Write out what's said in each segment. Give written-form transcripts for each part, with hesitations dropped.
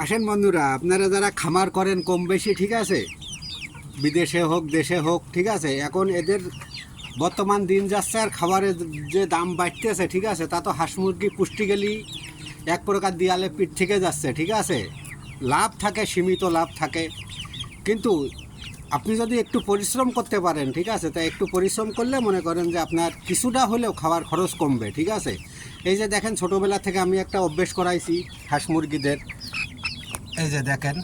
আসেন বন্ধুরা, আপনারা যারা খামার করেন কম বেশি, ঠিক আছে, বিদেশে হোক দেশে হোক, ঠিক আছে, এখন এদের বর্তমান দিন যাচ্ছে আর খাবারের যে দাম বাড়তেছে, ঠিক আছে, তা তো হাঁস মুরগি পুষ্টি গেলেই এক প্রকার দিয়ালে পিঠ থেকে যাচ্ছে, ঠিক আছে। লাভ থাকে, সীমিত লাভ থাকে, কিন্তু আপনি যদি একটু পরিশ্রম করতে পারেন, ঠিক আছে, তা একটু পরিশ্রম করলে মনে করেন যে আপনার কিছুটা হলেও খাবার খরচ কমবে, ঠিক আছে। এই যে দেখেন, ছোটোবেলা থেকে আমি একটা অভ্যেস করাইছি হাঁস মুরগিদের। এই যে দেখেন,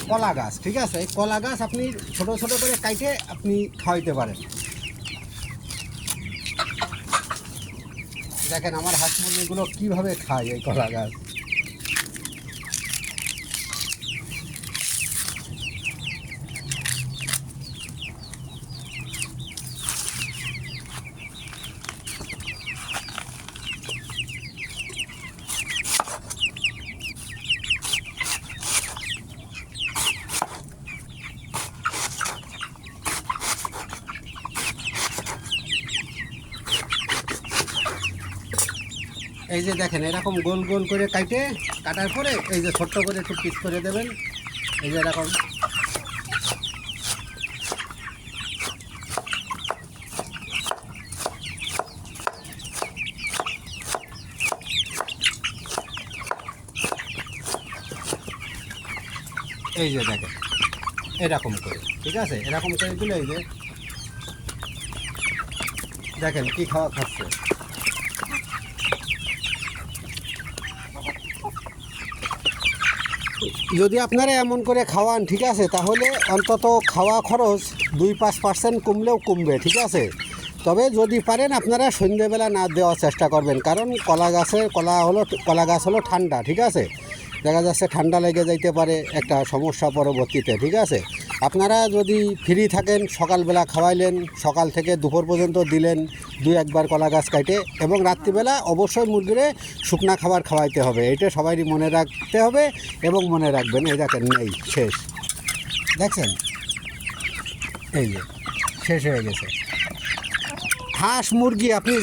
কলা গাছ, ঠিক আছে, এই কলা গাছ আপনি ছোট ছোট করে কাইটে আপনি খাওয়াইতে পারেন। দেখেন আমার হাঁস মুরগিগুলো কীভাবে খায় এই কলা গাছ। এই যে দেখেন, এরকম গোল গোল করে কাটার পরে এই যে ছোট্ট করে একটু পিস করে দেবেন। এই যে এরকম, এই যে দেখেন এরকম করে, ঠিক আছে, এরকম করে দিলে এই যে দেখেন কি খাওয়া খাচ্ছে। যদি আপনারা এমন করে খাওয়ান, ঠিক আছে, তাহলে অন্তত খাওয়া খরচ 2-5% কমলেও কমবে, ঠিক আছে। তবে যদি পারেন আপনারা সন্ধ্যেবেলা না দেওয়ার চেষ্টা করবেন, কারণ কলা গাছ হলো ঠান্ডা, ঠিক আছে। দেখা যাচ্ছে ঠান্ডা লেগে যাইতে পারে, একটা সমস্যা পরবর্তীতে, ঠিক আছে। আপনারা যদি ফ্রি থাকেন, সকালবেলা খাওয়াইলেন, সকাল থেকে দুপুর পর্যন্ত দিলেন 2-1 বার কলা গাছ কাটে, এবং রাত্রিবেলা অবশ্যই মুরগিরে শুকনা খাবার খাওয়াইতে হবে। এটা সবারই মনে রাখতে হবে এবং মনে রাখবেন। এই দেখেন, নেই, শেষ, দেখছেন, এই যে শেষ হয়ে গেছে। হাঁস মুরগি আপনি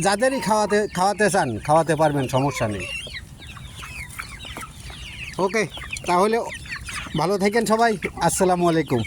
যাদেরই খাওয়াতে চান খাওয়াতে পারবেন, সমস্যা নেই। ওকে, তাহলে ভালো থাকেন সবাই। আসসালামু আলাইকুম।